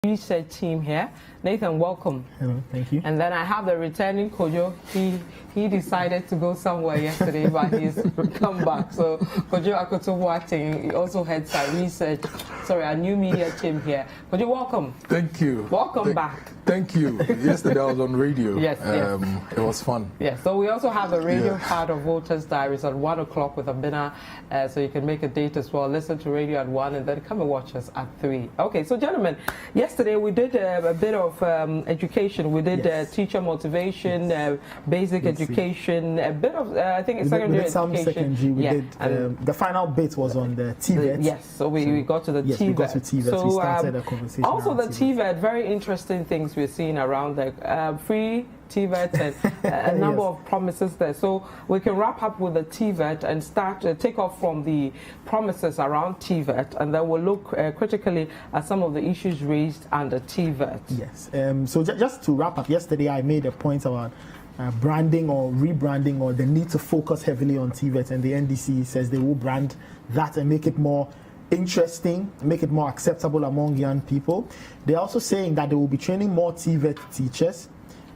research team here. Nathan, welcome. Hello, thank you. And then I have the returning Kojo. He decided to go somewhere yesterday, but he's come back. So Kojo Akoto Boateng, he also heads our new media team here. Kojo, welcome. Thank you. Welcome back. Thank you. Yesterday I was on radio. Yes. It was fun. Yes, so we also have the radio part of Voters Diaries at 1 o'clock with Abina, so you can make a date as well. Listen to radio at 1 and then come and watch us at 3. Okay, so gentlemen, yesterday we did a bit of education. We did teacher motivation, basic education, a bit of, I think, secondary education. Some secondary. We did, the final bit was on the TVET. Yes, so we got to the TVET. We got to TVET. So, we started a conversation. Also the TVET, very interesting things we're seeing around, like free TVET and a number of promises there. So we can wrap up with the TVET and start take off from the promises around TVET, and then we'll look critically at some of the issues raised under TVET. Yes. So just to wrap up, yesterday I made a point about branding or rebranding, or the need to focus heavily on TVET, and the NDC says they will brand that and make it more interesting, make it more acceptable among young people. They're also saying that they will be training more TVET teachers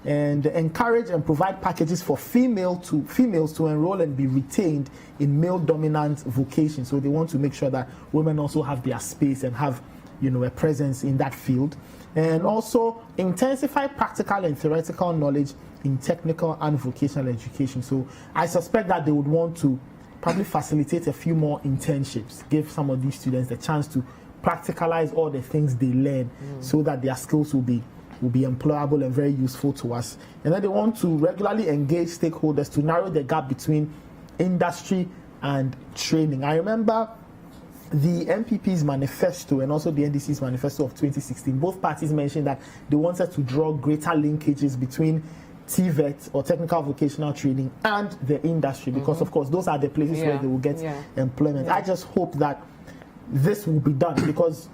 and encourage and provide packages for females to enroll and be retained in male-dominant vocations. So they want to make sure that women also have their space and have, a presence in that field. And also intensify practical and theoretical knowledge in technical and vocational education. So I suspect that they would want to probably facilitate a few more internships, give some of these students the chance to practicalize all the things they learn, so that their skills will be employable and very useful to us. And then they want to regularly engage stakeholders to narrow the gap between industry and training. I remember the NPP's manifesto and also the NDC's manifesto of 2016. Both parties mentioned that they wanted to draw greater linkages between TVET or technical vocational training and the industry, because of course those are the places where they will get employment. I just hope that this will be done, because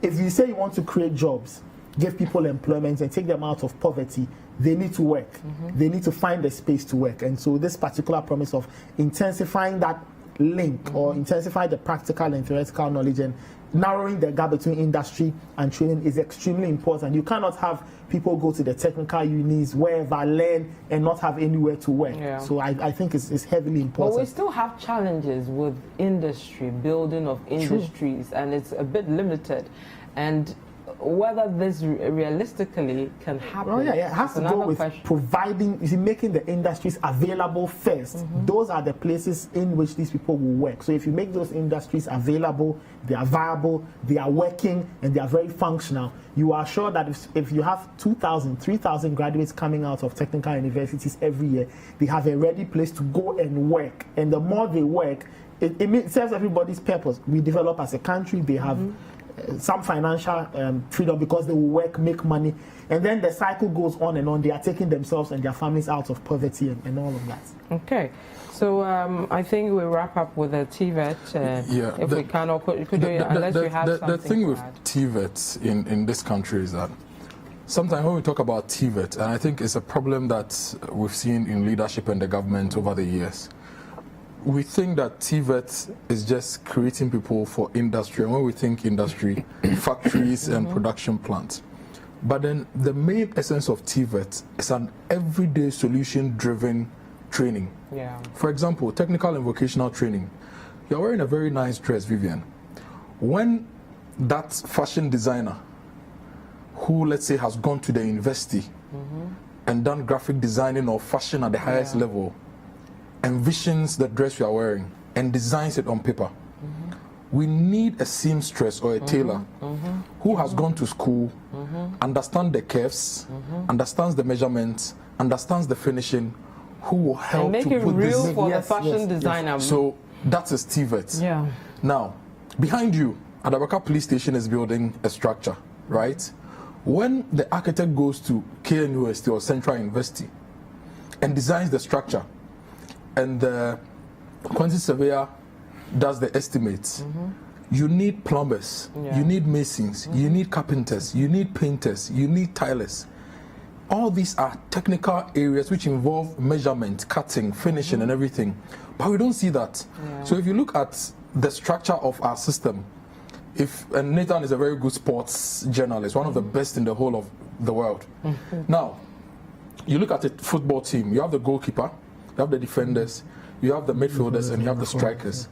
if you say you want to create jobs, give people employment and take them out of poverty, they need to work. They need to find a space to work. And so this particular promise of intensifying that link or intensify the practical and theoretical knowledge and narrowing the gap between industry and training is extremely important. You cannot have people go to the technical unis, wherever, learn and not have anywhere to work. So I think it's heavily important. But we still have challenges with industry, building of industries, and it's a bit limited. And whether this realistically can happen, it has to go with providing, making the industries available first. Those are the places in which these people will work. So if you make those industries available, they are viable, they are working, and they are very functional, you are sure that if you have 2,000, 3,000 graduates coming out of technical universities every year, they have a ready place to go and work. And the more they work, it serves everybody's purpose. We develop as a country, they have some financial freedom because they will work, make money, and then the cycle goes on and on. They are taking themselves and their families out of poverty and all of that. Okay, so I think we wrap up with the TVET. If we can, or could unless you have something. The thing with TVET in this country is that sometimes when we talk about TVET, and I think it's a problem that we've seen in leadership and the government over the years, we think that TVET is just creating people for industry, and when we think industry, factories and production plants. But then the main essence of TVET is an everyday solution-driven training. For example, technical and vocational training. You're wearing a very nice dress, Vivian. When that fashion designer, who let's say has gone to the university and done graphic designing or fashion at the highest level, envisions the dress you are wearing and designs it on paper, we need a seamstress or a tailor who has gone to school, understands the curves, understands the measurements, understands the finishing, who will help and make to it put real this for the fashion designer. So that's a TVET. Now, behind you, Adabaka Police Station is building a structure, right? When the architect goes to KNUST or Central University and designs the structure, and the quantity surveyor does the estimates, you need plumbers, you need masons, you need carpenters, you need painters, you need tilers. All these are technical areas which involve measurement, cutting, finishing and everything. But we don't see that. So if you look at the structure of our system, and Nathan is a very good sports journalist, one of the best in the whole of the world. Now, you look at a football team, you have the goalkeeper, you have the defenders, you have the midfielders, and you have the strikers.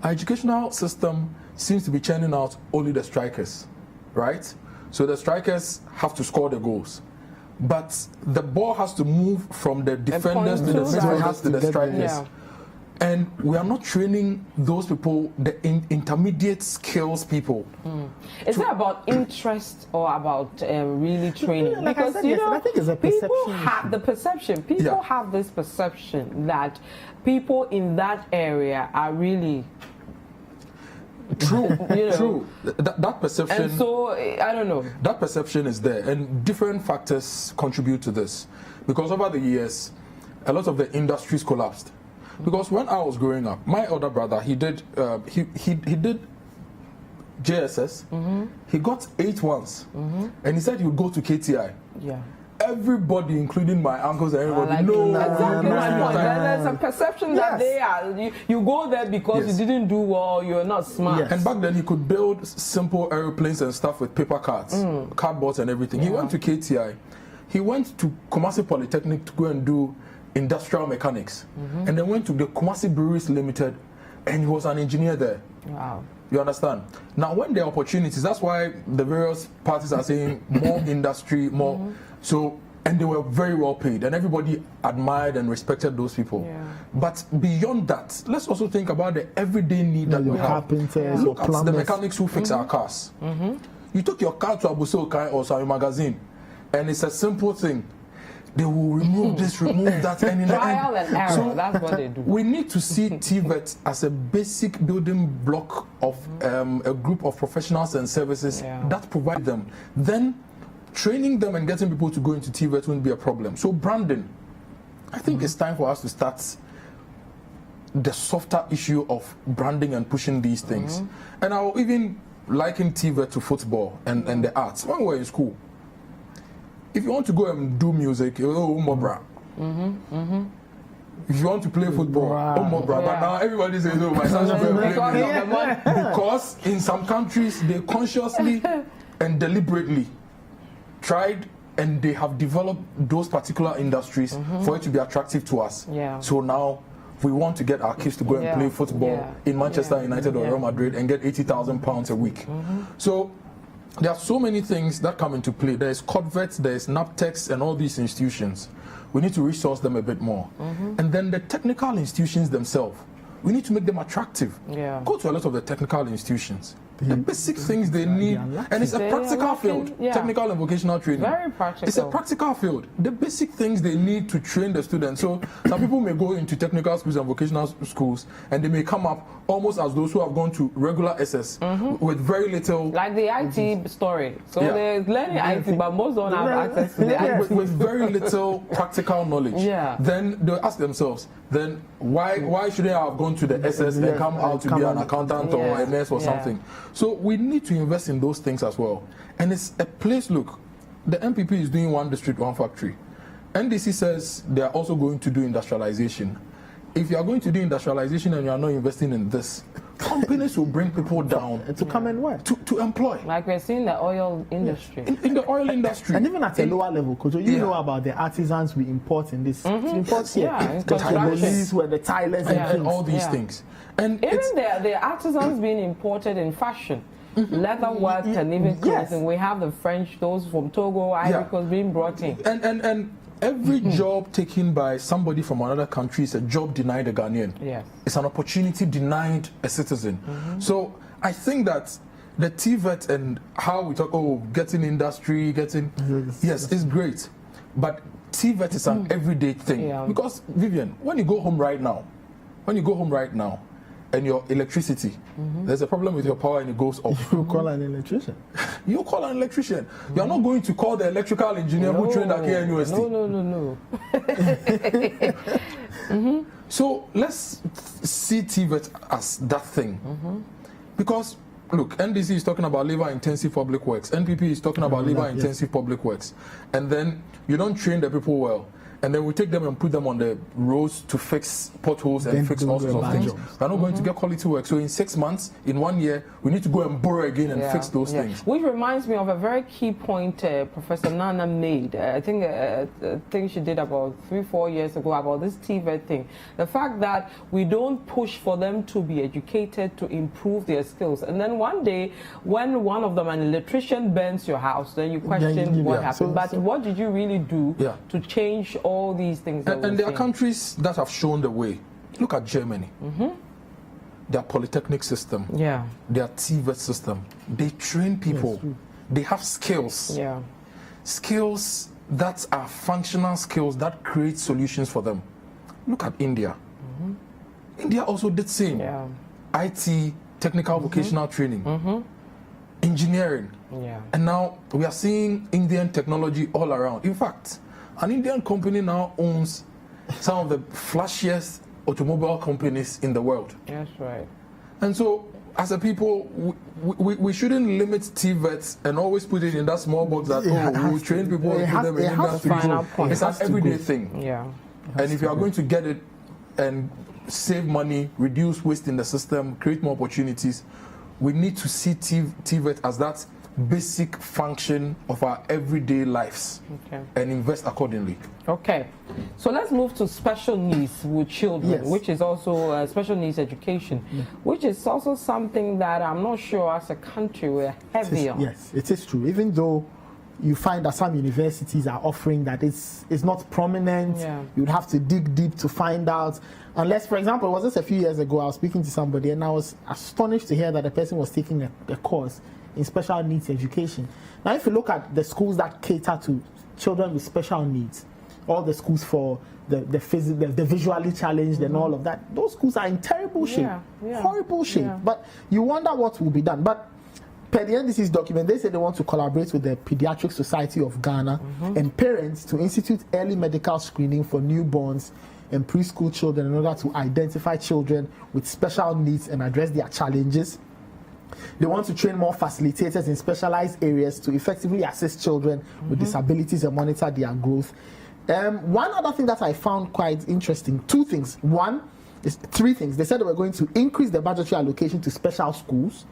Our educational system seems to be churning out only the strikers, right? So the strikers have to score the goals. But the ball has to move from the defenders to the midfielders to the strikers. Yeah. And we are not training those people, the intermediate skills people. Is it about interest or about really training? Like I said, yes, I think it's a people perception have the perception. People have this perception that people in that area are really True, you know. true. That perception. And so I don't know. That perception is there, and different factors contribute to this. Because over the years, a lot of the industries collapsed. Because when I was growing up, my older brother, he did JSS. He got 8 once, and he said he would go to KTI. Yeah. Everybody, including my uncles and everybody, Like, no. exactly my point. There's a perception that Yes. they are. You go there because Yes. you didn't do well. You're not smart. Yes. And back then, he could build simple aeroplanes and stuff with paper cards, cardboards and everything. He went to KTI. He went to Kumasi Polytechnic to go and do industrial mechanics. And then went to the Kumasi Breweries Limited, and he was an engineer there. Wow. You understand? Now, when there are opportunities, that's why the various parties are saying more industry, more. So, and they were very well paid, and everybody admired and respected those people. Yeah. But beyond that, let's also think about the everyday need that we Your have. carpenters, Look your at the plumbers. mechanics who fix our cars. You took your car to Abusokai or Sami Magazine, and it's a simple thing. They will remove this, remove that, and in the Trial end. and error. That's what they do. We need to see TVET as a basic building block of a group of professionals and services that provide them. Then training them and getting people to go into TVET won't be a problem. So branding, I think it's time for us to start the softer issue of branding and pushing these things. And I'll even liken TVET to football and the arts. When we were in school, if you want to go and do music, Mobra. If you want to play football, Mobra. But now everybody says, oh, my son should go and play music. Because in some countries, they consciously and deliberately tried, and they have developed those particular industries for it to be attractive to us. Yeah. So now we want to get our kids to go and play football in Manchester United or Real Madrid and get £80,000 a week. So there are so many things that come into play. There is CODVET, there is NAPTEX, and all these institutions. We need to resource them a bit more. And then the technical institutions themselves, we need to make them attractive. Yeah. Go to a lot of the technical institutions. The basic things they need, and it's a practical field, technical and vocational training. Very practical. It's a practical field. The basic things they need to train the students. So some people may go into technical schools and vocational schools, and they may come up almost as those who have gone to regular SS with very little. Like the IT story. So they're learning IT, but most don't have access to the IT. With very little practical knowledge. Yeah. Then they'll ask themselves, then why shouldn't I have gone to the SS and come out to be an accountant or a nurse or something? So we need to invest in those things as well. And it's a place, look, the MPP is doing one district, one factory. NDC says they are also going to do industrialization. If you are going to do industrialization and you are not investing in this, companies will bring people down to come and work. To employ. Like we're seeing the oil industry. In the oil industry. And even at a lower level, Kojo, you know about the artisans we import in this. Import here. The Congolese, where the Thailands and all these things. And even the artisans being imported in fashion. Leather work and even clothing. We have the French, those from Togo, Ivory Coast being brought in. And every job taken by somebody from another country is a job denied a Ghanaian. Yes. It's an opportunity denied a citizen. So I think that the TVET and how we talk, getting industry, yes, it's great. But TVET is an everyday thing. Yeah. Because, Vivian, when you go home right now, and your electricity, there's a problem with your power and it goes off. You call an electrician. You call an electrician. You're not going to call the electrical engineer who trained at KNUST. No. So let's see TVET as that thing. Because, look, NDC is talking about labor-intensive public works. NPP is talking about labor-intensive public works. And then you don't train the people well. and then we take them and put them on the roads to fix potholes and Then fix do all sorts a of bad things. job. We're not going to get quality work. So in 6 months, in 1 year, we need to go and borrow again and fix those things. Which reminds me of a very key point Professor Nana made. I think she did about 3-4 years ago about this TVET thing. The fact that we don't push for them to be educated to improve their skills. And then one day, when one of them, an electrician, burns your house, then you question what happened. But what did you really do to change all these things? And there are countries that have shown the way. Look at Germany. Their polytechnic system, their TVET system. They train people. They have skills. Skills that are functional skills that create solutions for them. Look at India. India also did same. IT, technical vocational training, engineering. And now we are seeing Indian technology all around. In fact, an Indian company now owns some of the flashiest automobile companies in the world. That's right. And so, as a people, we shouldn't limit TVETs and always put it in that small box that, we will train people and put them in industry. It's an everyday thing. And if you are going to get it and save money, reduce waste in the system, create more opportunities, we need to see TVET as that basic function of our everyday lives and invest accordingly. Okay, so let's move to special needs with children, which is also special needs education, which is also something that I'm not sure as a country we're heavy on. Yes, it is true. Even though you find that some universities are offering that it's not prominent, you'd have to dig deep to find out. Unless, for example, it was just a few years ago, I was speaking to somebody and I was astonished to hear that a person was taking a course in special needs education. Now, if you look at the schools that cater to children with special needs, all the schools for the visually challenged and all of that, those schools are in terrible shape, horrible shape. But you wonder what will be done. But per the NDC's document, they say they want to collaborate with the Pediatric Society of Ghana and parents to institute early medical screening for newborns and preschool children in order to identify children with special needs and address their challenges. They want to train more facilitators in specialized areas to effectively assist children with disabilities and monitor their growth. One other thing that I found quite interesting, three things. They said they were going to increase the budgetary allocation to special schools,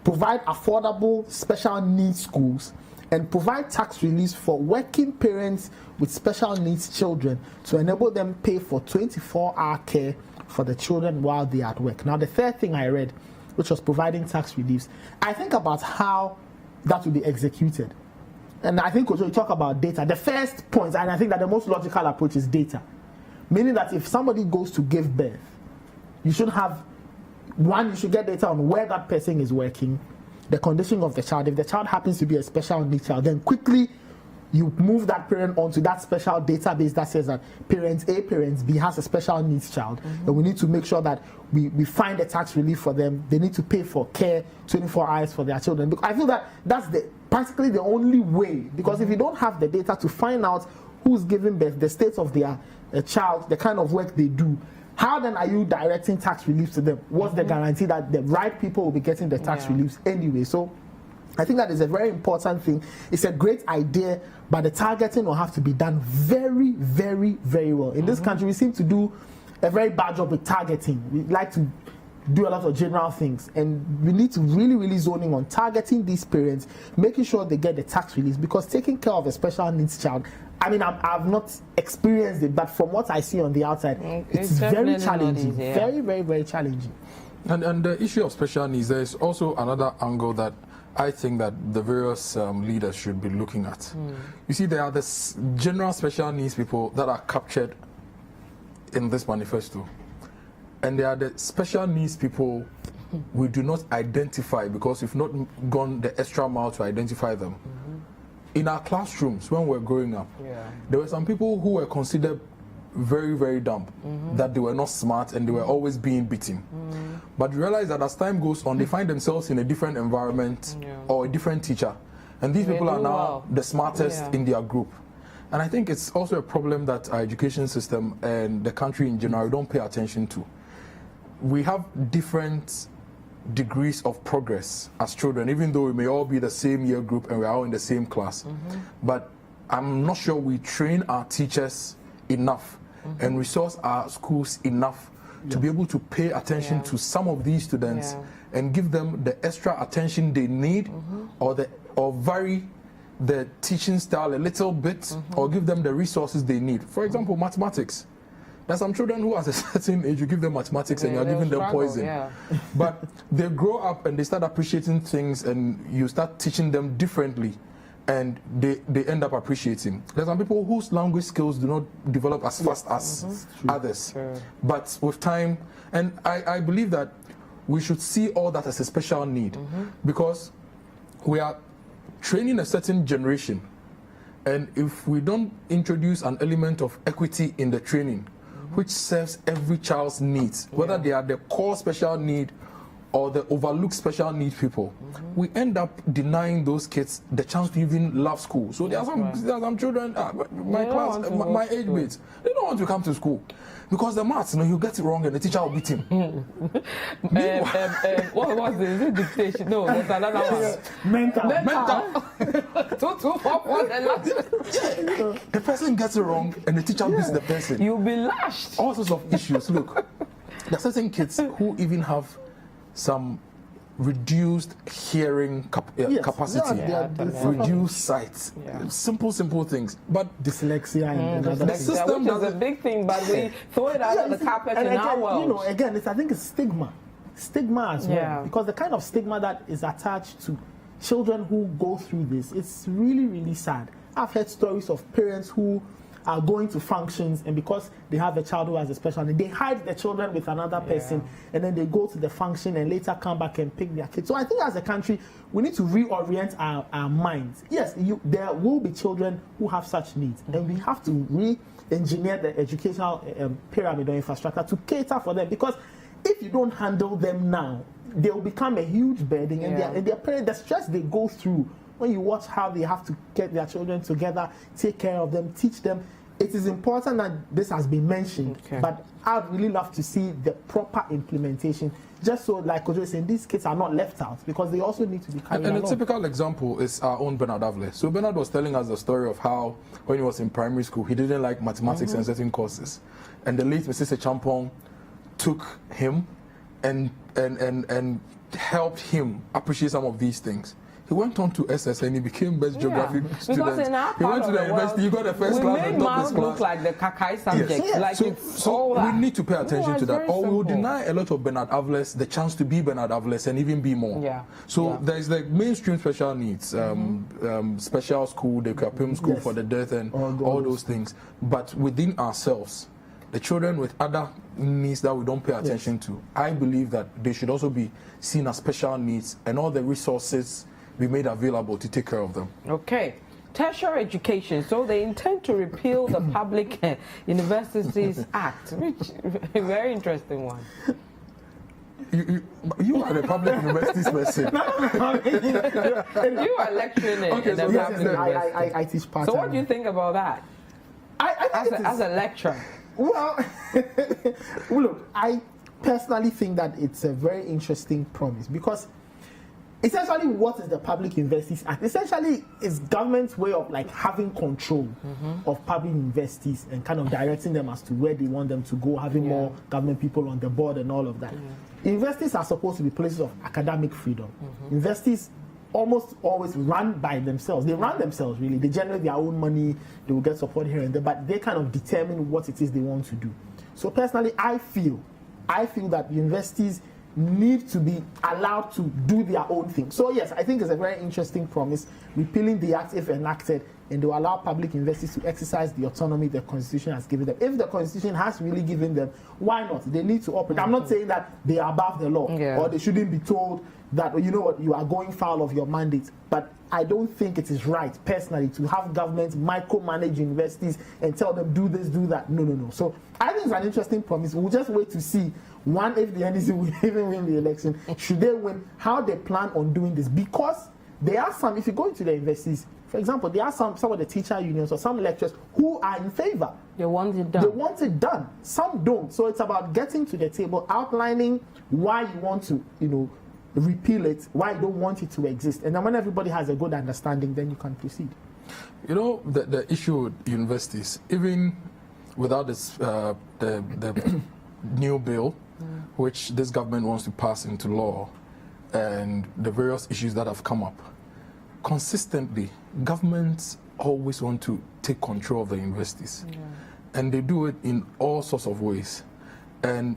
provide affordable special needs schools, and provide tax relief for working parents with special needs children to enable them pay for 24-hour care for the children while they are at work. Now, the third thing I read, which was providing tax reliefs, I think about how that will be executed. And I think, Kojo, you talk about data. The first point, and I think that the most logical approach is data. Meaning that if somebody goes to give birth, you should get data on where that person is working, the condition of the child. If the child happens to be a special needs child, then quickly you move that parent onto that special database that says that parent A, parent B has a special needs child, and we need to make sure that we find a tax relief for them. They need to pay for care 24 hours for their children. Because I feel that that's practically the only way, because if you don't have the data to find out who's giving birth, the state of their child, the kind of work they do, how then are you directing tax relief to them? What's the guarantee that the right people will be getting the tax reliefs anyway? So I think that is a very important thing. It's a great idea, but the targeting will have to be done very, very, very well. In this country, we seem to do a very bad job with targeting. We like to do a lot of general things, and we need to really, really zone in on targeting these parents, making sure they get the tax relief, because taking care of a special needs child, I mean, I've not experienced it, but from what I see on the outside, it's very challenging. Very, very, very challenging. And the issue of special needs, there is also another angle that I think that the various leaders should be looking at. You see, there are the general special needs people that are captured in this manifesto. And there are the special needs people we do not identify because we've not gone the extra mile to identify them. In our classrooms, when we were growing up, there were some people who were considered very, very dumb, that they were not smart and they were always being beaten. But you realize that as time goes on, they find themselves in a different environment or a different teacher. And these people are now the smartest in their group. And I think it's also a problem that our education system and the country in general don't pay attention to. We have different degrees of progress as children, even though we may all be the same year group and we're all in the same class. But I'm not sure we train our teachers enough and resource our schools enough to be able to pay attention to some of these students and give them the extra attention they need, or vary the teaching style a little bit, or give them the resources they need. For example, mathematics. There's some children who at a certain age, you give them mathematics and you're giving them poison. But they grow up and they start appreciating things, and you start teaching them differently, and they end up appreciating. There's some people whose language skills do not develop as fast as others. But with time, and I believe that we should see all that as a special need, because we are training a certain generation, and if we don't introduce an element of equity in the training, which serves every child's needs, whether they are the core special need or the overlooked special needs people, we end up denying those kids the chance to even love school. So there are some children, my age mates, they don't want to come to school because the maths, you get it wrong and the teacher will beat him. What was this? Is it dictation? No, there's another one. Mental. 2, 2, 4, 1, the person gets it wrong and the teacher beats the person. You'll be lashed. All sorts of issues. Look, there are certain kids who even have some reduced hearing capacity, reduced sight, simple things. But dyslexia and other things. Which is a big thing, but we throw it out on the carpet in our world. Again, I think it's stigma as well, because the kind of stigma that is attached to children who go through this, it's really, really sad. I've heard stories of parents who are going to functions, and because they have a child who has a special need, they hide the children with another person, and then they go to the function and later come back and pick their kids. So I think as a country, we need to reorient our minds. Yes, there will be children who have such needs, and we have to re-engineer the educational pyramid or infrastructure to cater for them, because if you don't handle them now, they will become a huge burden, and their parents, the stress they go through, when you watch how they have to get their children together, take care of them, teach them, it is important that this has been mentioned, but I'd really love to see the proper implementation, just so, like Kojo is saying, these kids are not left out, because they also need to be carried along. And a typical example is our own Bernard Avle. So Bernard was telling us the story of how, when he was in primary school, he didn't like mathematics and certain courses. And the late Mrs. Champong took him and helped him appreciate some of these things. He went on to SS and he became best geography student. Because in our he went to the university, he got the first class and top his class. Look like the Kakai subject. Like so we need to pay attention to that, or we will deny a lot of Bernard Avles the chance to be Bernard Avles and even be more. So there's like mainstream special needs, special school, the Kapim school for the deaf, and all those things. But within ourselves, the children with other needs that we don't pay attention to, I believe that they should also be seen as special needs, and all the resources be made available to take care of them. Okay. Tertiary education. So they intend to repeal the Public Universities Act, which very interesting one. You are the public universities person. You are lecturing in the public university. I teach part-time. So what do you think about that? As a lecturer? Well, look, I personally think that it's a very interesting promise, because essentially, what is the Public Universities Act? Essentially, it's government's way of like having control of public universities and kind of directing them as to where they want them to go, having more government people on the board and all of that. Universities are supposed to be places of academic freedom. Universities almost always run by themselves. They run themselves, really. They generate their own money, they will get support here and there, but they kind of determine what it is they want to do. So personally, I feel that universities need to be allowed to do their own thing. So yes, I think it's a very interesting promise, repealing the act if enacted, and to allow public universities to exercise the autonomy the Constitution has given them. If the Constitution has really given them, why not? They need to operate. I'm not saying that they are above the law, or they shouldn't be told that, you know what, you are going foul of your mandate. But I don't think it is right, personally, to have governments micromanage universities and tell them do this, do that. No. So I think it's an interesting promise. We'll just wait to see, one, if the NDC will even win the election. Should they win, how they plan on doing this. Because there are some, if you go into the universities, for example, there are some of the teacher unions or some lecturers who are in favor. They want it done. They want it done. Some don't. So it's about getting to the table, outlining why you want to, repeal it, why you don't want it to exist. And then when everybody has a good understanding, then you can proceed. The issue with universities, even without this the new bill, which this government wants to pass into law, and the various issues that have come up, consistently, governments always want to take control of the universities. And they do it in all sorts of ways. And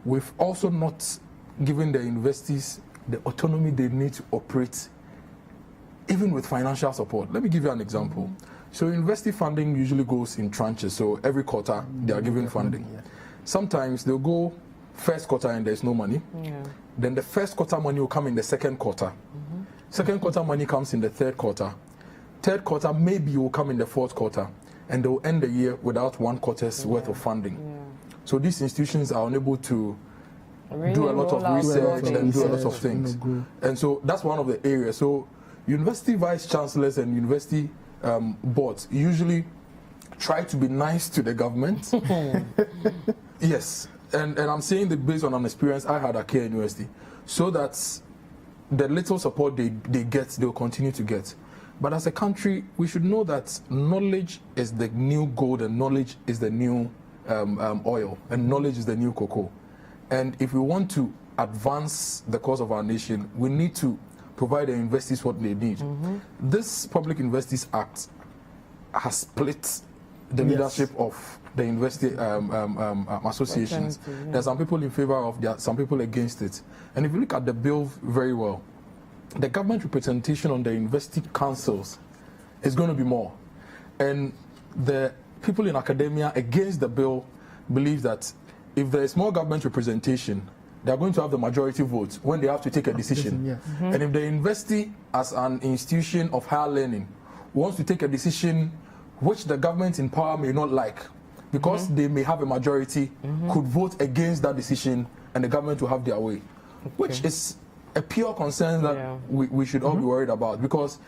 we've also not given the universities the autonomy they need to operate, even with financial support. Let me give you an example. So university funding usually goes in tranches. So every quarter, they are given funding. Sometimes they'll go first quarter and there's no money. Then the first quarter money will come in the second quarter. Second quarter money comes in the third quarter. Third quarter maybe will come in the fourth quarter. And they'll end the year without one quarter's worth of funding. So these institutions are unable to do a lot of research and do a lot of things. And so that's one of the areas. So university vice chancellors and university boards usually try to be nice to the government. Yes. And I'm saying that based on an experience I had at K University, so that the little support they get, they'll continue to get. But as a country, we should know that knowledge is the new gold and knowledge is the new oil and knowledge is the new cocoa. And if we want to advance the cause of our nation, we need to provide the universities what they need. This Public Universities Act has split the leadership of the university associations. There's some people in favor of, there are some people against it. And if you look at the bill very well, the government representation on the university councils is going to be more. And the people in academia against the bill believe that if there is more government representation, they are going to have the majority vote when they have to take a decision. And if the university, as an institution of higher learning, wants to take a decision which the government in power may not like, because they may have a majority, could vote against that decision and the government will have their way, which is a pure concern that we should all be worried about. Because,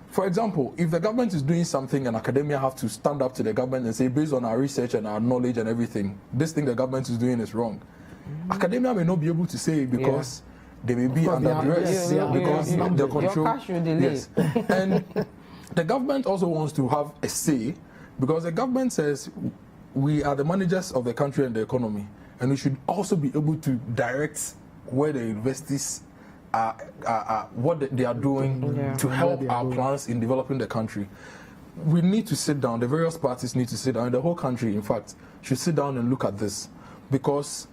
for example, if the government is doing something and academia have to stand up to the government and say, based on our research and our knowledge and everything, this thing the government is doing is wrong. Academia may not be able to say it because they may be under duress, because the control. Yes. And the government also wants to have a say, because the government says we are the managers of the country and the economy, and we should also be able to direct where the universities are what they are doing to help our plans in developing the country. We need to sit down, the various parties need to sit down, the whole country, in fact, should sit down and look at this, because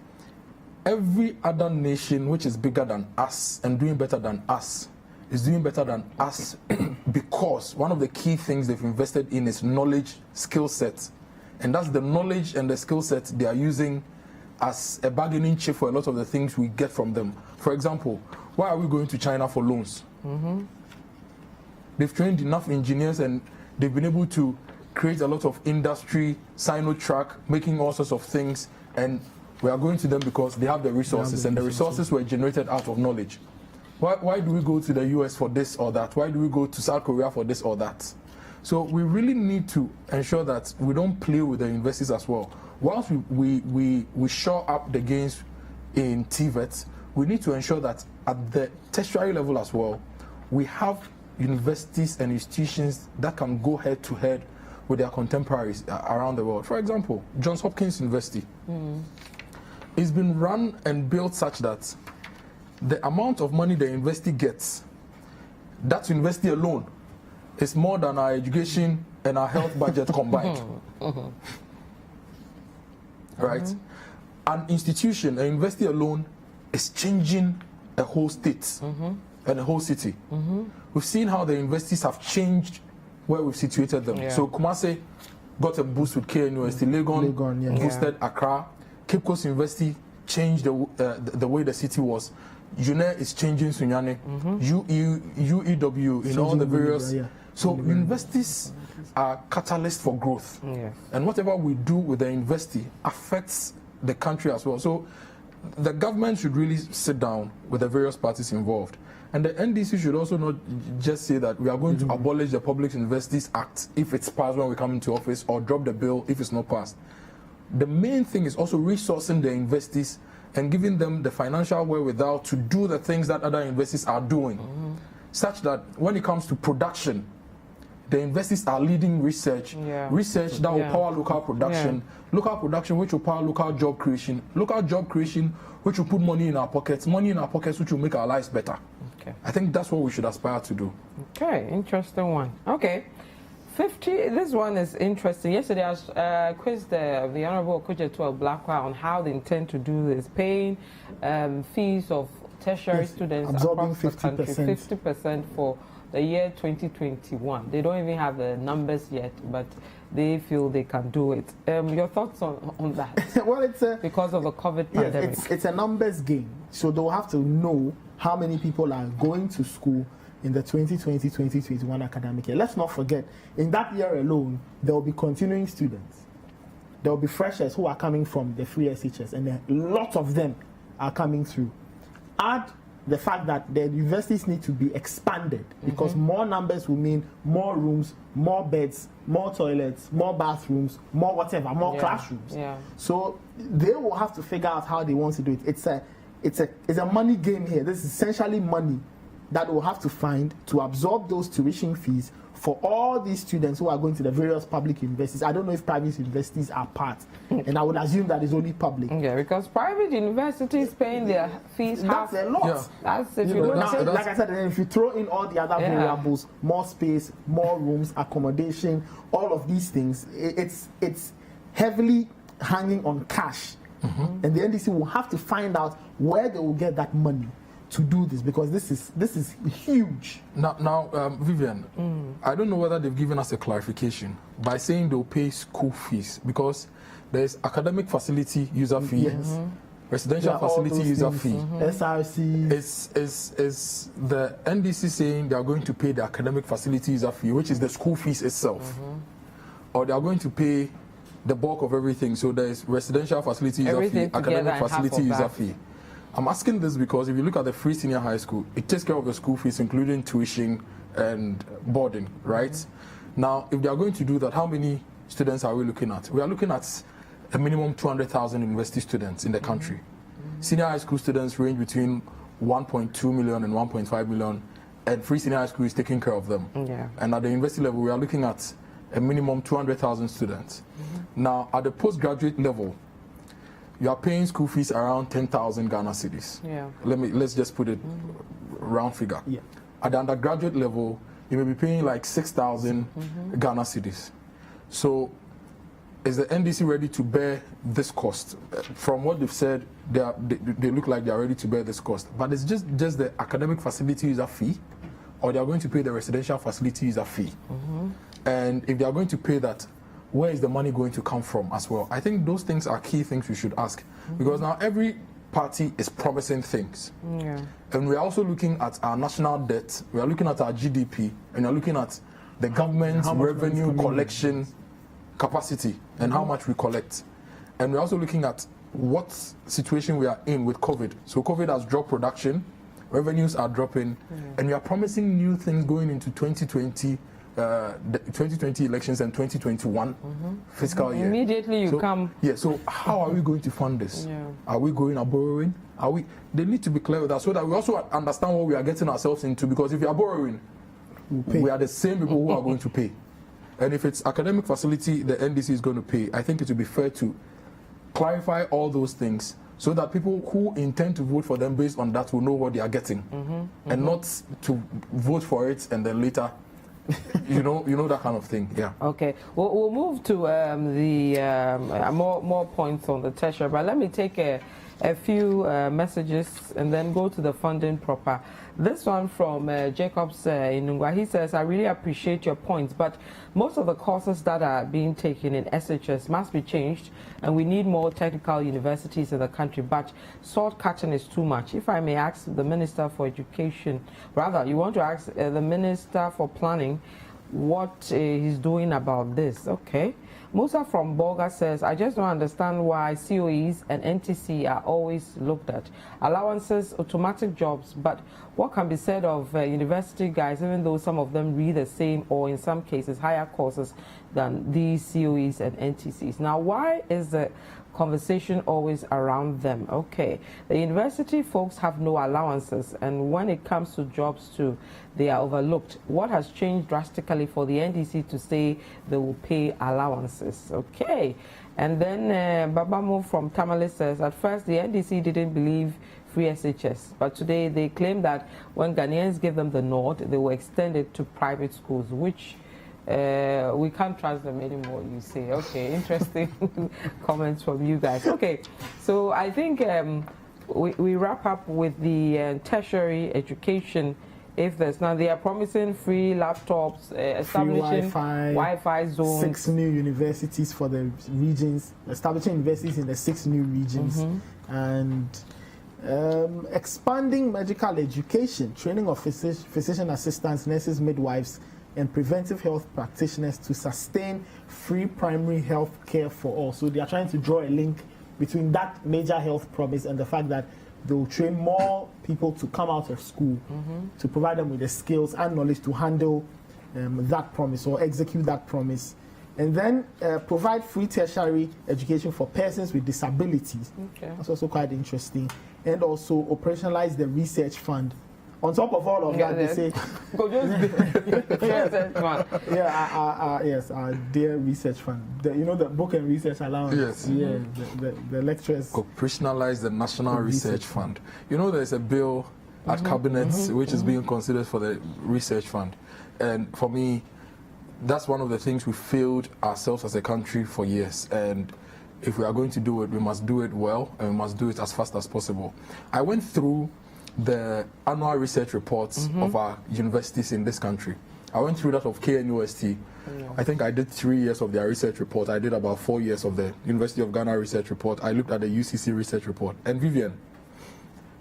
every other nation which is bigger than us and doing better than us is doing better than us because one of the key things they've invested in is knowledge, skill set. And that's the knowledge and the skill set they are using as a bargaining chip for a lot of the things we get from them. For example, why are we going to China for loans? They've trained enough engineers and they've been able to create a lot of industry, Sinotrack, making all sorts of things, and we are going to them because they have the resources, and the resources were generated out of knowledge. Why do we go to the US for this or that? Why do we go to South Korea for this or that? So we really need to ensure that we don't play with the universities as well. Once we shore up the gains in TVET, we need to ensure that at the tertiary level as well, we have universities and institutions that can go head to head with their contemporaries around the world. For example, Johns Hopkins University. It's been run and built such that the amount of money the university gets, that university alone, is more than our education and our health budget combined. Right? An institution, an university alone, is changing a whole state and a whole city. We've seen how the universities have changed where we've situated them. So Kumasi got a boost with K University, Legon boosted Accra, Cape Coast University changed the way the city was. UNE is changing Sunyane, UEW, in all the various. So universities are catalysts for growth. And whatever we do with the university affects the country as well. So the government should really sit down with the various parties involved. And the NDC should also not just say that we are going to abolish the Public Universities Act if it's passed when we come into office, or drop the bill if it's not passed. The main thing is also resourcing the universities and giving them the financial wherewithal to do the things that other universities are doing, such that when it comes to production, the universities are leading research, research that will power local production, local production which will power local job creation which will put money in our pockets which will make our lives better. Okay. I think that's what we should aspire to do. Okay, interesting one. Okay. 50, this one is interesting. Yesterday I quizzed the Honorable Kojo of Quao on how they intend to do this, paying fees of tertiary students absorbing across the country, 50% for the year 2021. They don't even have the numbers yet, but they feel they can do it. Your thoughts on that? Well, it's because of the COVID pandemic. It's a numbers game. So they'll have to know how many people are going to school in the 2020-2021 academic year. Let's not forget, in that year alone, there will be continuing students. There will be freshers who are coming from the free SHS, and a lot of them are coming through. Add the fact that the universities need to be expanded, because more numbers will mean more rooms, more beds, more toilets, more bathrooms, more whatever, more classrooms. Yeah. So they will have to figure out how they want to do it. It's a money game here. This is essentially money that we'll have to find to absorb those tuition fees for all these students who are going to the various public universities. I don't know if private universities are part, and I would assume that it's only public. Yeah, because private universities paying their fees. That's a lot. Yeah. That's if You you know, look that's- at Like I said, and if you throw in all the other variables, more space, more rooms, accommodation, all of these things, it's heavily hanging on cash. And the NDC will have to find out where they will get that money to do this, because this is huge. Now, Vivian, I don't know whether they've given us a clarification by saying they'll pay school fees, because there's academic facility user fee, residential facility user fee, SRC. Is the NDC saying they are going to pay the academic facility user fee, which is the school fees itself, or they are going to pay the bulk of everything? So there is residential facility user fee, academic facility user fee. I'm asking this because if you look at the free senior high school, it takes care of the school fees, including tuition and boarding, right? Now, if they are going to do that, how many students are we looking at? We are looking at a minimum 200,000 university students in the country. Senior high school students range between 1.2 million and 1.5 million, and free senior high school is taking care of them. Yeah. And at the university level, we are looking at a minimum 200,000 students. Now, at the postgraduate level, you are paying school fees around 10,000 Ghana cedis. Yeah. Let's just put it round figure. Yeah. At the undergraduate level, you may be paying like 6,000 Ghana cedis. So, is the NDC ready to bear this cost? From what they've said, they look like they are ready to bear this cost. But it's just the academic facility user fee, or they are going to pay the residential facility user fee. And if they are going to pay that, where is the money going to come from as well? I think those things are key things we should ask, because now every party is promising things. And we're also looking at our national debt, we are looking at our GDP, and we're looking at the government's revenue collection capacity and how much we collect. And we're also looking at what situation we are in with COVID. So COVID has dropped production, revenues are dropping, and we are promising new things going into 2020. The 2020 elections and 2021 fiscal year. Immediately you come. Yeah, so how are we going to fund this? Are we going to borrowing? They need to be clear with that, so that we also understand what we are getting ourselves into, because if you are borrowing, we are the same people who are going to pay. And if it's academic facility, the NDC is going to pay. I think it would be fair to clarify all those things, so that people who intend to vote for them based on that will know what they are getting, and not to vote for it and then later you know that kind of thing. Yeah. Okay. We'll move to more points on the tertiary, but let me take a few messages and then go to the funding proper. This one from Jacobs in Nungwa. He says, I really appreciate your points, but most of the courses that are being taken in SHS must be changed, and we need more technical universities in the country, but sword cutting is too much. If I may ask the Minister for Education, rather, you want to ask the Minister for Planning what he's doing about this. Okay. Musa from Bolga says, I just don't understand why COEs and NTC are always looked at. Allowances, automatic jobs, but what can be said of university guys, even though some of them read the same or in some cases higher courses than these COEs and NTCs? Now, why is the conversation always around them? Okay, the university folks have no allowances, and when it comes to jobs too, they are overlooked. What has changed drastically finally for the NDC to say they will pay allowances. Okay. And then Babamo from Tamale says, at first the NDC didn't believe free SHS, but today they claim that when Ghanaians give them the nod, they will extend it to private schools, which we can't trust them anymore, you say. Okay, interesting comments from you guys. Okay, so I think we wrap up with the tertiary education. If there's now, they are promising free laptops, establishing Wi-Fi zones. 6 new universities for the regions, establishing universities in the 6 new regions, and expanding medical education, training of physician assistants, nurses, midwives, and preventive health practitioners to sustain free primary health care for all. So they are trying to draw a link between that major health promise and the fact that they will train more people to come out of school to provide them with the skills and knowledge to handle that promise or execute that promise. And then provide free tertiary education for persons with disabilities. Okay. That's also quite interesting. And also operationalize the research fund. On top of all of that, they say, yes, our dear research fund. You know the book and research allowance. Yes. Yeah, the lecturers. Operationalize the National Research Fund. You know, there's a bill at Cabinet which is being considered for the research fund, and for me, that's one of the things we failed ourselves as a country for years. And if we are going to do it, we must do it well, and we must do it as fast as possible. I went through the annual research reports of our universities in this country. I went through that of KNUST. I think I did 3 years of their research report. I did about 4 years of the University of Ghana research report. I looked at the UCC research report. And Vivian,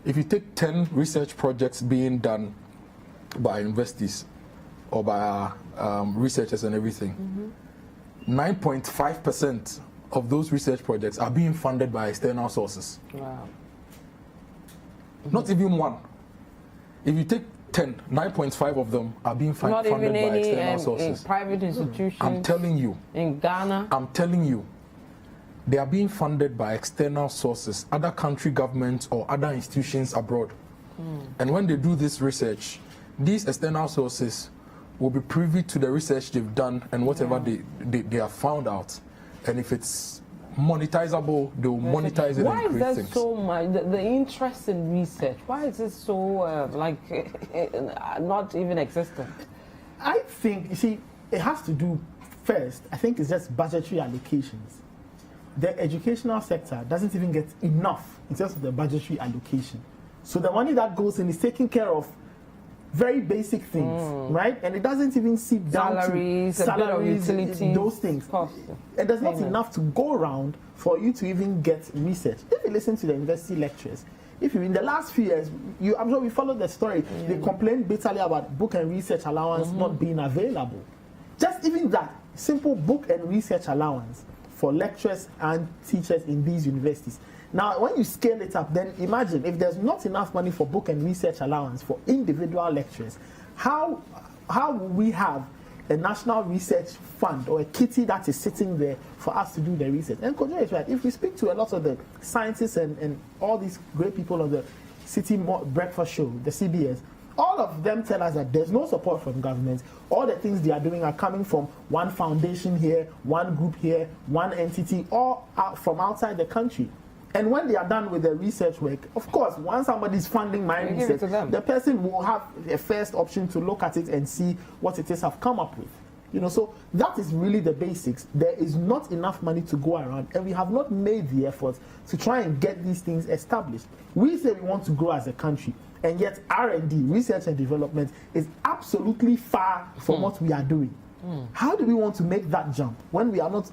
if you take 10 research projects being done by universities or by our researchers and everything, 9.5% of those research projects are being funded by external sources. Wow. Not even one. If you take 10, 9.5 of them are being funded by external sources. Private institutions. I'm telling you. In Ghana. I'm telling you. They are being funded by external sources, other country governments or other institutions abroad. And when they do this research, these external sources will be privy to the research they've done and whatever they have found out. And if it's monetizable, they will monetize it. Why and is there things. so much the interest in research? Why is it so not even existent? I think, you see, it has to do first, I think it's just budgetary allocations. The educational sector doesn't even get enough in terms of the budgetary allocation. So the money that goes in is taking care of very basic things, right? And it doesn't even seep down salaries, to salaries, a bit of utilities, those things. Cost. And there's not enough to go around for you to even get research. If you listen to the university lectures, if you in the last few years, I'm sure we followed the story. They complained bitterly about book and research allowance not being available. Just even that simple book and research allowance for lecturers and teachers in these universities. Now, when you scale it up, then imagine if there's not enough money for book and research allowance for individual lecturers, how will we have a national research fund or a kitty that is sitting there for us to do the research? And Kojo is right. If we speak to a lot of the scientists and all these great people on the City Breakfast Show, the CBS, all of them tell us that there's no support from government. All the things they are doing are coming from one foundation here, one group here, one entity, all out from outside the country. And when they are done with the research work, of course, once somebody is funding my research, the person will have a first option to look at it and see what it is I've come up with. You know, so that is really the basics. There is not enough money to go around, and we have not made the effort to try and get these things established. We say we want to grow as a country, and yet R&D, research and development, is absolutely far from what we are doing. How do we want to make that jump when we are not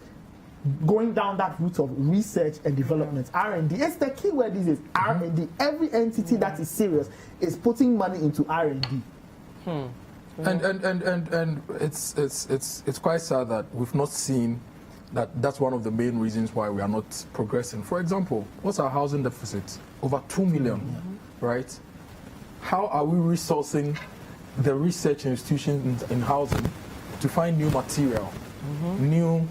going down that route of research and development, R&D? It's the key word. This is R&D. Every entity that is serious is putting money into R&D. And it's quite sad that we've not seen that. That's one of the main reasons why we are not progressing. For example, what's our housing deficit? Over 2 million, right? How are we resourcing the research institutions in housing to find new material, new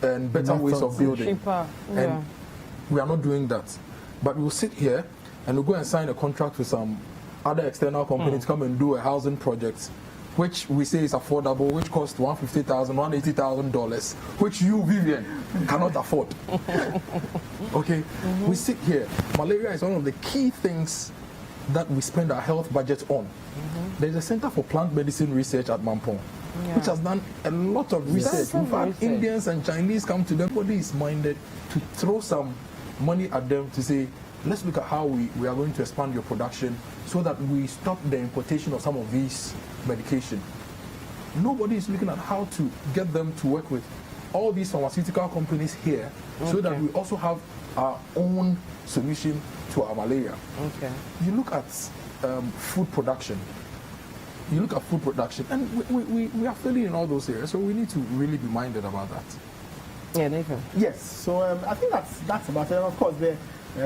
and better ways of building? Cheaper. And we are not doing that. But we'll sit here and we'll go and sign a contract with some other external company to come and do a housing project which we say is affordable, which costs $150,000, $180,000, which you, Vivian, cannot afford. Okay? We sit here. Malaria is one of the key things that we spend our health budget on. There's a Center for Plant Medicine Research at Mampong, which has done a lot of research. In fact, Indians and Chinese come to them. Everybody is minded to throw some money at them to say, let's look at how we are going to expand your production so that we stop the importation of some of these medication. Nobody is looking at how to get them to work with all these pharmaceutical companies here so that we also have our own solution to our malaria. You look at food production. You look at food production, and we are failing in all those areas, so we need to really be minded about that. Yeah, Nathan. Yes, so I think that's about it. And of course, the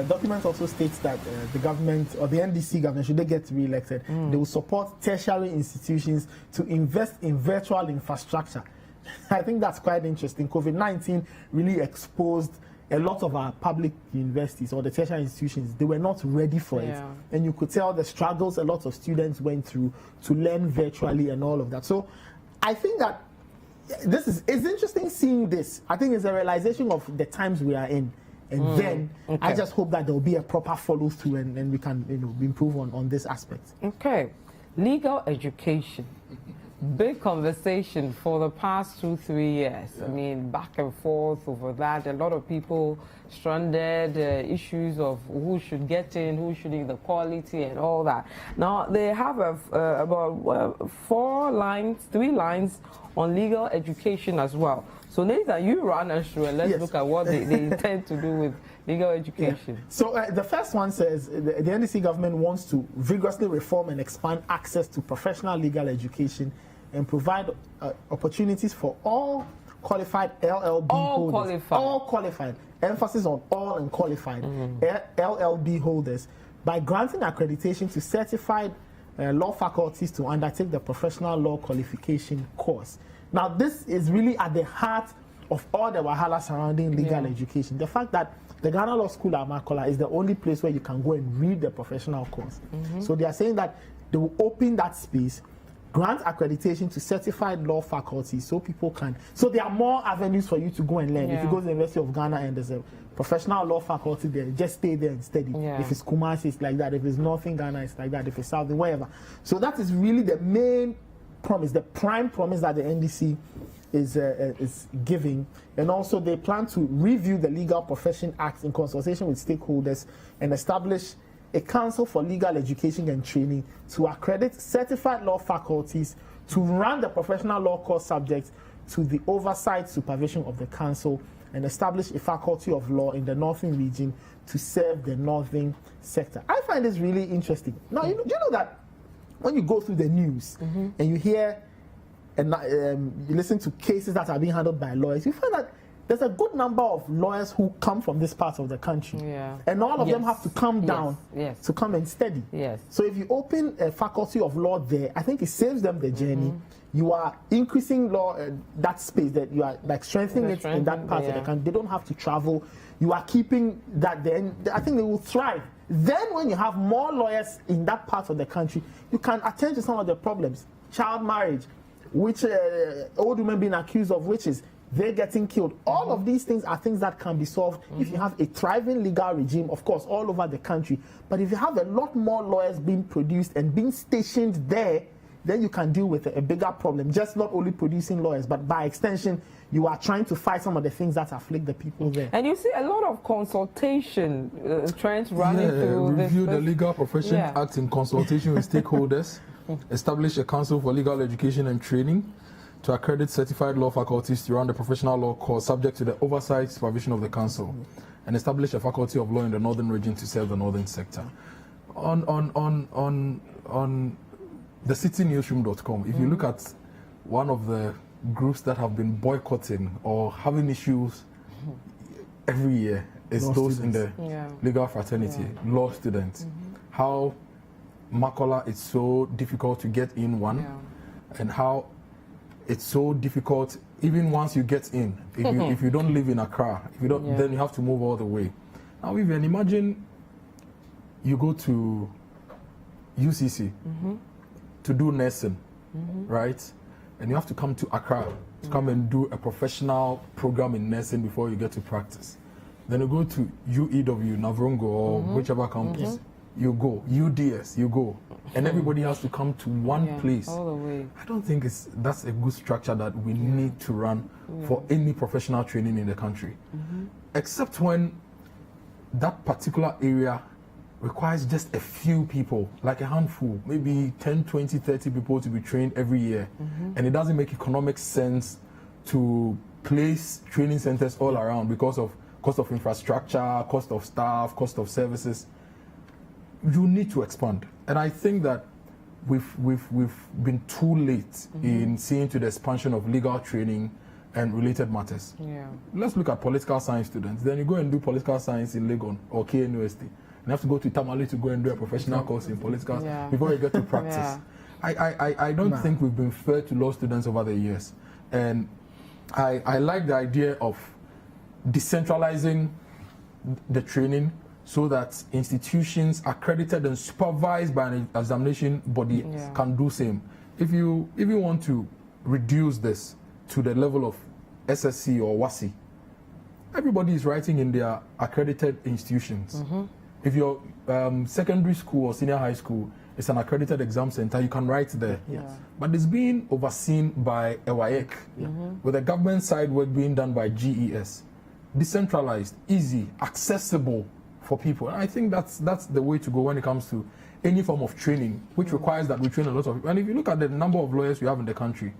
document also states that the government, or the NDC government, should they get re-elected, they will support tertiary institutions to invest in virtual infrastructure. I think that's quite interesting. COVID-19 really exposed a lot of our public universities or the tertiary institutions. They were not ready for it. And you could tell the struggles a lot of students went through to learn virtually and all of that. So I think that it's interesting seeing this. I think it's a realization of the times we are in. And then I just hope that there will be a proper follow through and we can improve on this aspect. Okay. Legal education. Big conversation for the past 2-3 years. I mean, back and forth over that. A lot of people stranded, issues of who should get in, who should in, the quality and all that. Now, they have about 3 lines on legal education as well. So, Nathan, you run us through and let's look at what they intend to do with legal education. So, the first one says the NDC government wants to vigorously reform and expand access to professional legal education and provide opportunities for all qualified LLB holders. All qualified. Emphasis on all and qualified LLB holders by granting accreditation to certified law faculties to undertake the professional law qualification course. Now, this is really at the heart of all the wahala surrounding legal education. The fact that the Ghana Law School at Makola is the only place where you can go and read the professional course. So they are saying that they will open that space, grant accreditation to certified law faculties so people can. So there are more avenues for you to go and learn. If you go to the University of Ghana and there's a professional law faculty there, just stay there and study. If it's Kumasi, it's like that. If it's Northern Ghana, it's like that. If it's Southern, wherever. So that is really the main promise, the prime promise that the NDC is giving. And also they plan to review the Legal Profession Act in consultation with stakeholders and establish a council for legal education and training to accredit certified law faculties to run the professional law course subject to the oversight supervision of the council and establish a faculty of law in the northern region to serve the northern sector. I find this really interesting. Now, you know that when you go through the news and you hear and you listen to cases that are being handled by lawyers, you find that there's a good number of lawyers who come from this part of the country. And all of them have to come down to come and study. So if you open a faculty of law there, I think it saves them the journey. You are increasing law, that space, that you are like strengthening it in that part of the country. They don't have to travel. You are keeping that then. I think they will thrive. Then when you have more lawyers in that part of the country, you can attend to some of the problems. Child marriage, which old women being accused of witches, they're getting killed. All of these things are things that can be solved if you have a thriving legal regime, of course, all over the country. But if you have a lot more lawyers being produced and being stationed there, then you can deal with a bigger problem. Just not only producing lawyers, but by extension, you are trying to fight some of the things that afflict the people there. And you see a lot of consultation trends running through this. Review the Legal Profession Act in consultation with stakeholders. Establish a council for legal education and training to accredit certified law faculties to run the professional law course subject to the oversight supervision of the council, and establish a faculty of law in the northern region to serve the northern sector. On the citynewsroom.com, if you look at one of the groups that have been boycotting or having issues every year, it's law those students in the legal fraternity, law students. How Makola is so difficult to get in and how it's so difficult even once you get in. If you don't live in Accra, if you don't, then you have to move all the way. Now, Vivian, imagine you go to UCC to do nursing, right? And you have to come to Accra to come and do a professional program in nursing before you get to practice. Then you go to UEW, Navrongo, or whichever campus. You go. UDS, you go. And everybody has to come to one place. All the way. I don't think that's a good structure that we need to run for any professional training in the country. Except when that particular area requires just a few people, like a handful, maybe 10, 20, 30 people to be trained every year. And it doesn't make economic sense to place training centers all around because of cost of infrastructure, cost of staff, cost of services. You need to expand. And I think that we've been too late in seeing to the expansion of legal training and related matters. Let's look at political science students. Then you go and do political science in Legon or KNUST. You have to go to Tamale to go and do a professional course in political before you get to practice. I don't think we've been fair to law students over the years. And I like the idea of decentralizing the training so that institutions accredited and supervised by an examination body can do same. If you want to reduce this to the level of SSC or WASI, everybody is writing in their accredited institutions. If your secondary school or senior high school is an accredited exam center, you can write there. But it's being overseen by a WAEC, with the government side work being done by GES. Decentralized, easy, accessible for people. And I think that's the way to go when it comes to any form of training, which requires that we train a lot of people. And if you look at the number of lawyers we have in the country,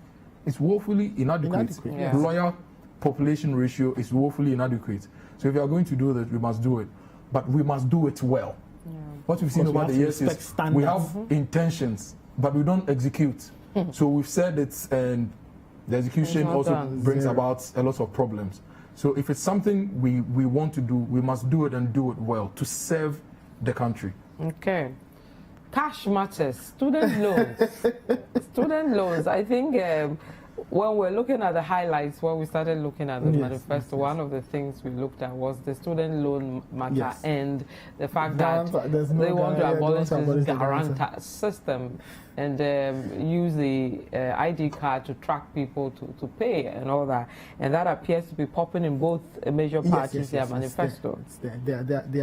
it's woefully inadequate. Lawyer population ratio is woefully inadequate. So if you are going to do that, we must do it. But we must do it well. What we've seen over the years is standards. We have intentions, but we don't execute. So we've said it's, and the execution also brings about a lot of problems. So if it's something we want to do, we must do it and do it well to serve the country. Okay. Cash matters. Student loans. Student loans. I think when we're looking at the highlights, when we started looking at the manifesto, one of the things we looked at was the student loan matter and the fact that they want to abolish this guarantor system and use the ID card to track people to pay and all that. And that appears to be popping in both major parties' manifesto.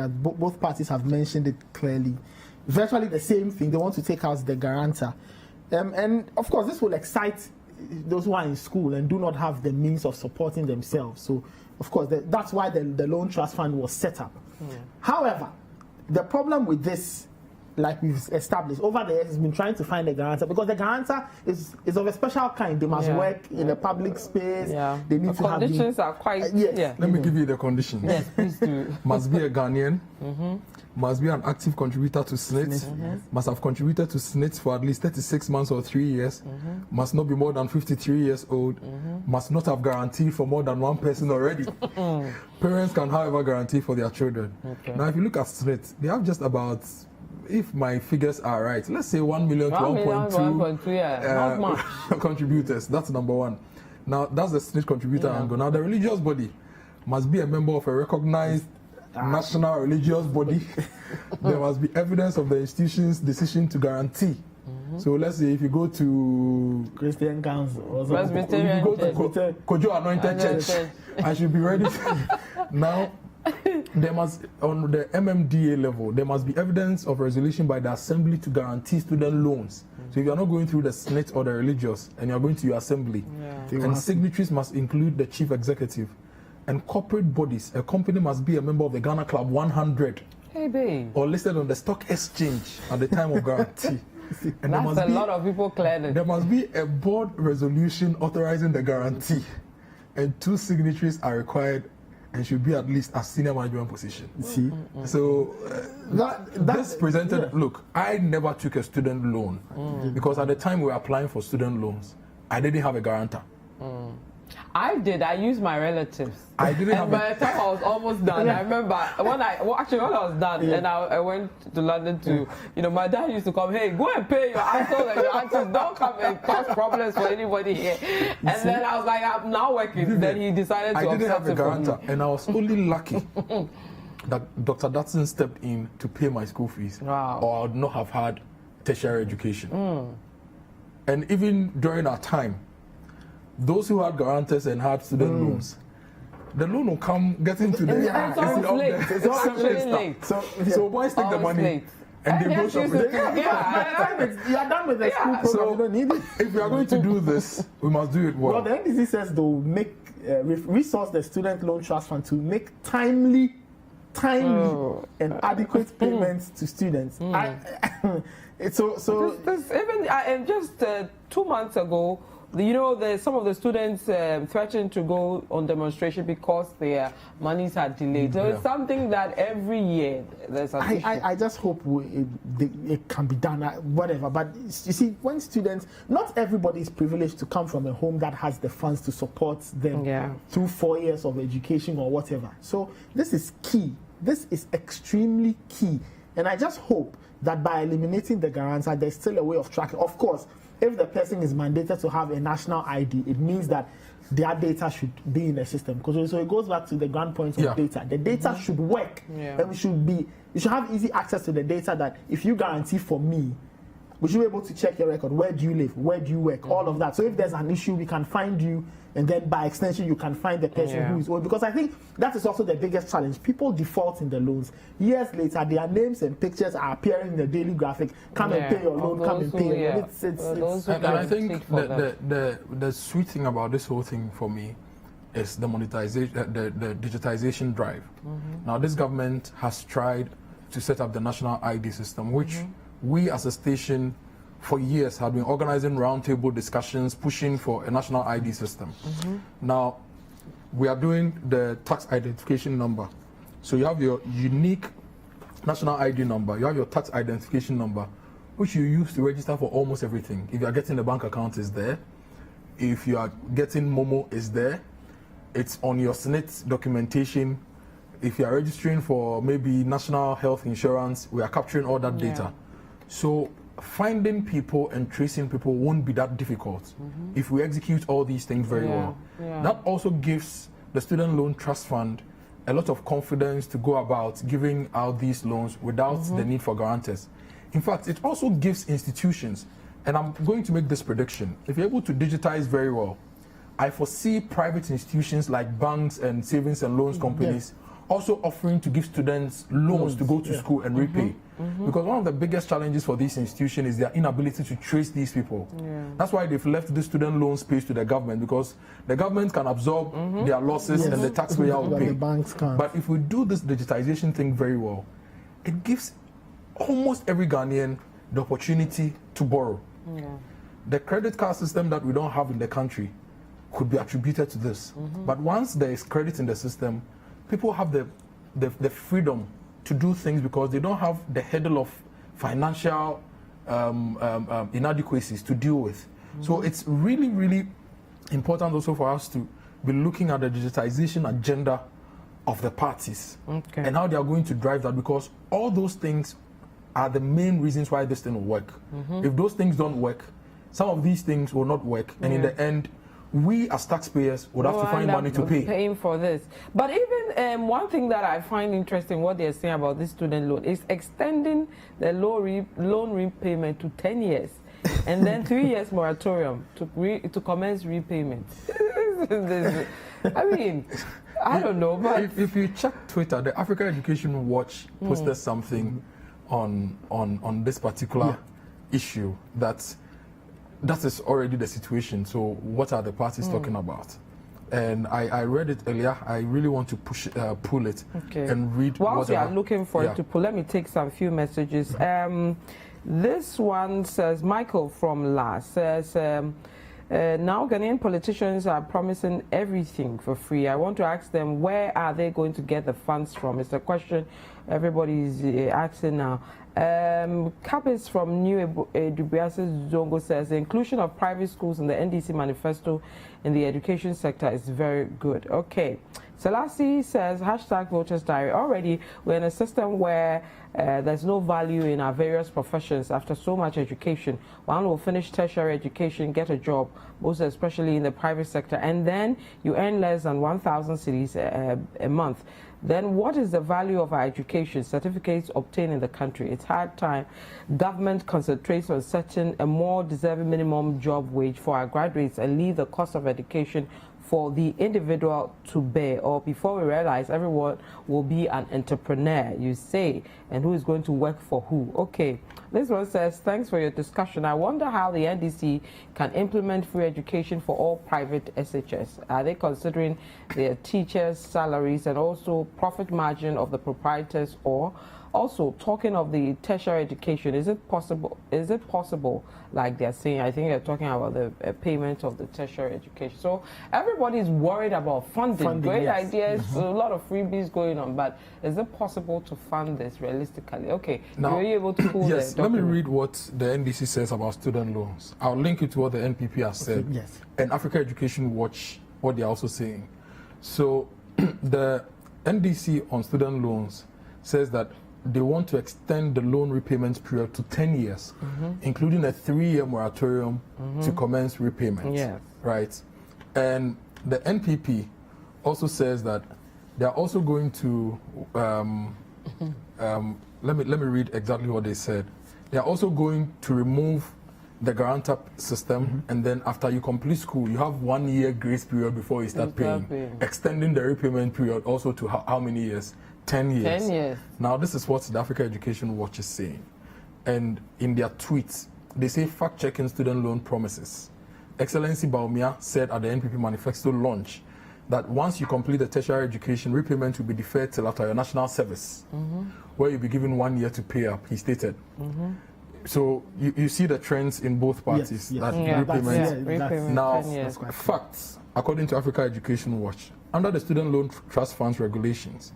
Both parties have mentioned it clearly. Virtually the same thing. They want to take out the guarantor. And of course, this will excite those who are in school and do not have the means of supporting themselves. So, of course, that's why the loan trust fund was set up. However, the problem with this, like we've established over the years, has been trying to find a guarantor, because the guarantor is of a special kind. They must work in a public space. They need to have conditions are quite. Let me give you the conditions. Yes, please do. Must be a Ghanaian. Must be an active contributor to SNIT, must have contributed to SNIT for at least 36 months or 3 years, must not be more than 53 years old, must not have guaranteed for more than one person already. Parents can, however, guarantee for their children. Now, if you look at SNIT, they have just about, if my figures are right, let's say 1 million to 1.2 contributors. That's number one. Now, that's the SNIT contributor angle. Now, the religious body must be a member of a recognized national religious body. There must be evidence of the institution's decision to guarantee. So let's say if you go to Christian Council or Presbyterian, if you go to Kojo Anointed Church, I should be ready. Now, there must, on the MMDA level, there must be evidence of resolution by the assembly to guarantee student loans. So if you are not going through the SNIT or the religious and you are going to your assembly, and signatories must include the chief executive. And corporate bodies, a company must be a member of the Ghana Club 100 or listed on the stock exchange at the time of guarantee. And that's a lot of people cleared it. There must be a board resolution authorizing the guarantee, and 2 signatories are required and should be at least a senior management position. See? So that's presented. Look, I never took a student loan because at the time we were applying for student loans, I didn't have a guarantor. I did. I used my relatives. I didn't have. By the time I was almost done, I remember when I was done, and I went to London to, my dad used to come, hey, go and pay your uncles and your aunties. Don't come and cause problems for anybody here. And then I was like, I'm now working. Then he decided to. I didn't have a guarantor, and I was only lucky that Dr. Datsun stepped in to pay my school fees, or I would not have had tertiary education. And even during our time, those who had guarantors and had student loans, the loan will come getting to them. It's always late. It's actually late. So boys take the money. Late. And they go shopping. You are done with the school program. So you don't need it. If we are going to do this, we must do it well. Well, the NDC says they will make resource the student loan trust fund to make timely and adequate payments to students. Even just 2 months ago, some of the students threatened to go on demonstration because their monies had delayed. So it's something that every year there's an issue. I just hope it can be done, whatever. But you see, when students, not everybody is privileged to come from a home that has the funds to support them through 4 years of education or whatever. So this is key. This is extremely key. And I just hope that by eliminating the guarantor, there's still a way of tracking. Of course, if the person is mandated to have a national ID, it means that their data should be in the system. So it goes back to the grand point of data. The data should work, and you should have easy access to the data. That if you guarantee for me, we should be able to check your record. Where do you live? Where do you work? All of that. So if there's an issue, we can find you, and then by extension, you can find the person who is owed. Because I think that is also the biggest challenge. People default in the loans. Years later, their names and pictures are appearing in the daily graphic. Come and pay your loan. Come and pay your loan. And I think the sweet thing about this whole thing for me is the monetization, the digitization drive. Now, this government has tried to set up the national ID system, which we as a station for years have been organizing roundtable discussions, pushing for a national ID system. Now, we are doing the tax identification number. So you have your unique national ID number, you have your tax identification number, which you use to register for almost everything. If you are getting a bank account, it's there. If you are getting Momo, it's there. It's on your SNIT documentation. If you are registering for maybe national health insurance, we are capturing all that data. So finding people and tracing people won't be that difficult if we execute all these things very well. That also gives the Student Loan Trust Fund a lot of confidence to go about giving out these loans without the need for guarantors. In fact, it also gives institutions, and I'm going to make this prediction, if you're able to digitize very well, I foresee private institutions like banks and savings and loans companies also offering to give students loans to go to school and repay. Because one of the biggest challenges for these institutions is their inability to trace these people. That's why they've left the student loan space to the government, because the government can absorb their losses and the taxpayer will pay. The banks can't. But if we do this digitization thing very well, it gives almost every Ghanaian the opportunity to borrow. The credit card system that we don't have in the country could be attributed to this. But once there is credit in the system, people have the freedom to do things because they don't have the hurdle of financial inadequacies to deal with. So it's really, really important also for us to be looking at the digitization agenda of the parties and how they are going to drive that, because all those things are the main reasons why this thing will work. If those things don't work, some of these things will not work, and in the end, we as taxpayers would have to find money to pay. Paying for this. But even one thing that I find interesting, what they're saying about this student loan, is extending the loan repayment to 10 years and then 3 years moratorium to commence repayment. I mean, I don't know. But if you check Twitter, the Africa Education Watch posted something on this particular issue that is already the situation. So what are the parties talking about? And I read it earlier. I really want to pull it and read. Whilst you are looking for it to pull, let me take some few messages. This one says, Michael from La says, now Ghanaian politicians are promising everything for free. I want to ask them, where are they going to get the funds from? It's a question everybody is asking now. Kapis from New Dubiasis Zongo says the inclusion of private schools in the NDC manifesto in the education sector is very good. Okay, Selassie says, hashtag Voters Diary. Already, we're in a system where there's no value in our various professions after so much education. One will finish tertiary education, get a job, most especially in the private sector, and then you earn less than 1,000 cedis a month. Then what is the value of our education, certificates obtained in the country? It's hard time. Government concentrates on setting a more deserving minimum job wage for our graduates and leave the cost of education for the individual to bear, or before we realize everyone will be an entrepreneur, you say, and who is going to work for who? Okay, this one says, thanks for your discussion. I wonder how the NDC can implement free education for all private SHS. Are they considering their teachers' salaries and also profit margin of the proprietors? Or also, talking of the tertiary education, is it possible, like they're saying, I think they're talking about the payment of the tertiary education. So everybody's worried about funding. Great yes. ideas, a lot of freebies going on, but is it possible to fund this realistically? Okay, now, were you able to pull yes, the let me document? read what the NDC says about student loans. I'll link it to what the NPP has said. Yes. And Africa Education Watch, what they're also saying. So the NDC on student loans says that they want to extend the loan repayment period to 10 years, including a 3-year moratorium to commence repayment. Yes. Right? And the NPP also says that they are also going to, let me read exactly what they said. They are also going to remove the guarantor system, and then after you complete school, you have 1 year grace period before you start paying. Extending the repayment period also to how many years? 10 years. 10 years. Now, this is what the Africa Education Watch is saying. And in their tweets, they say fact-checking student loan promises. Excellency Baumia said at the NPP manifesto launch that once you complete the tertiary education, repayment will be deferred till after your national service, where you'll be given 1 year to pay up, he stated. So you see the trends in both parties. Yes, that repayment. Now, 10 years. facts, according to Africa Education Watch, under the Student Loan Trust Funds regulations,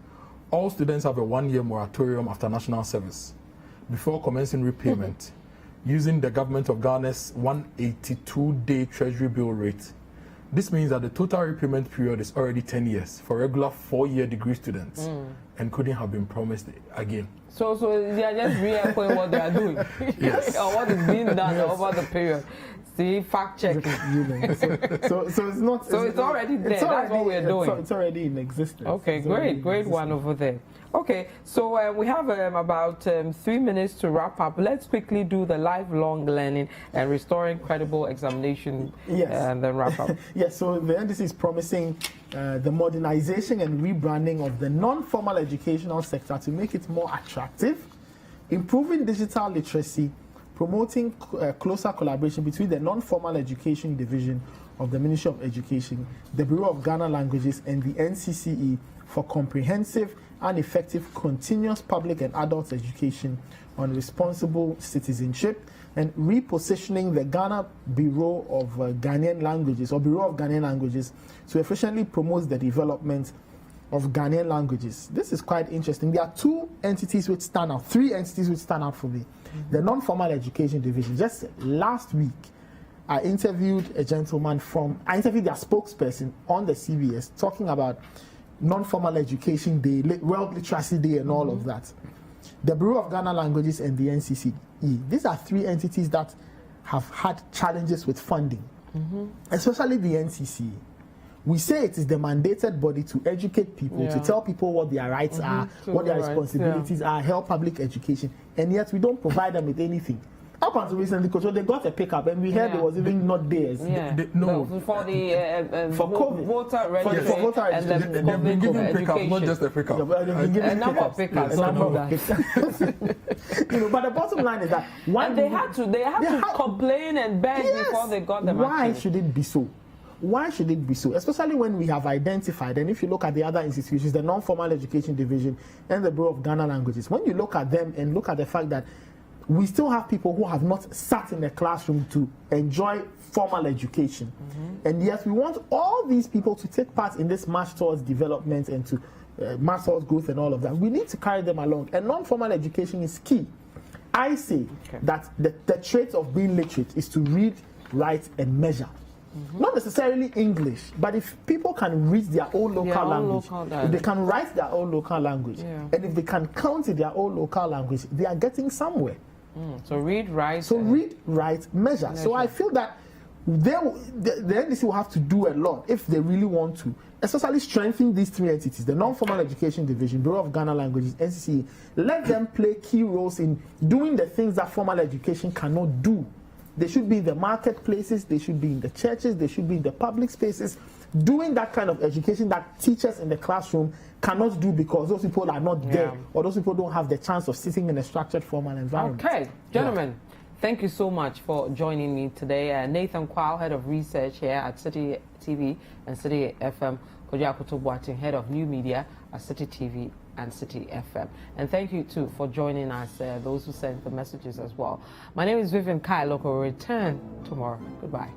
all students have a 1 year moratorium after national service before commencing repayment using the government of Ghana's 182-day treasury bill rate. This means that the total repayment period is already 10 years for regular 4-year degree students and couldn't have been promised again. So they are just re-echoing what they are doing. Yes. Or what is being done over the period. See, fact checking. So it's not. So it's already there. That's what we're doing. It's already in existence. Okay, great one over there. Okay, so we have about 3 minutes to wrap up. Let's quickly do the lifelong learning and restoring credible examination, and then wrap up. Yes, so the NDC is promising the modernization and rebranding of the non-formal educational sector to make it more attractive, improving digital literacy, promoting closer collaboration between the non-formal education division of the Ministry of Education, the Bureau of Ghana Languages, and the NCCE for comprehensive and effective continuous public and adult education on responsible citizenship, and repositioning the Ghana Bureau of Ghanaian Languages, or Bureau of Ghanaian Languages, to efficiently promote the development of Ghanaian languages. This is quite interesting. There are 2 entities which stand out, 3 entities which stand out for me. The non-formal education division. Just last week, I interviewed their spokesperson on the CBS talking about non-formal education day, World Literacy Day, and all of that. The Bureau of Ghana Languages and the NCCE. These are 3 entities that have had challenges with funding, especially the NCCE. We say it is the mandated body to educate people, to tell people what their rights are, what their responsibilities are, help public education, and yet we don't provide them with anything. Up until recently, because they got a pickup, and we heard it was even not theirs. No, for the for COVID, voter registration, for voter and then they've been given pickup, not just a pickup. A number of pickups. But the bottom line is that they had to complain and beg before they got them. Why should it be so? Why should it be so? Especially when we have identified, and if you look at the other institutions, the non-formal education division and the Bureau of Ghana Languages, when you look at them and look at the fact that we still have people who have not sat in the classroom to enjoy formal education, and yet we want all these people to take part in this march towards development and to march towards growth and all of that. We need to carry them along, and non-formal education is key. I say that the trait of being literate is to read, write, and measure. Not necessarily English, but if people can read their own local language, if they can write their own local language, and if they can count in their own local language, they are getting somewhere. So read, write. So read, write, measure. So I feel that the NDC will have to do a lot if they really want to, especially strengthen these three entities, the Non-Formal Education Division, Bureau of Ghana Languages, NCCE. Let them play key roles in doing the things that formal education cannot do. They should be in the marketplaces, they should be in the churches, they should be in the public spaces, doing that kind of education that teachers in the classroom cannot do because those people are not there, or those people don't have the chance of sitting in a structured formal environment. Okay, gentlemen, thank you so much for joining me today. Nathan Quao, Head of Research here at City TV and City FM. Kojo Akoto Boateng, Head of New Media at City TV and City FM. And thank you too for joining us, those who sent the messages as well. My name is Vivian Kai Lokko. We'll return tomorrow. Goodbye.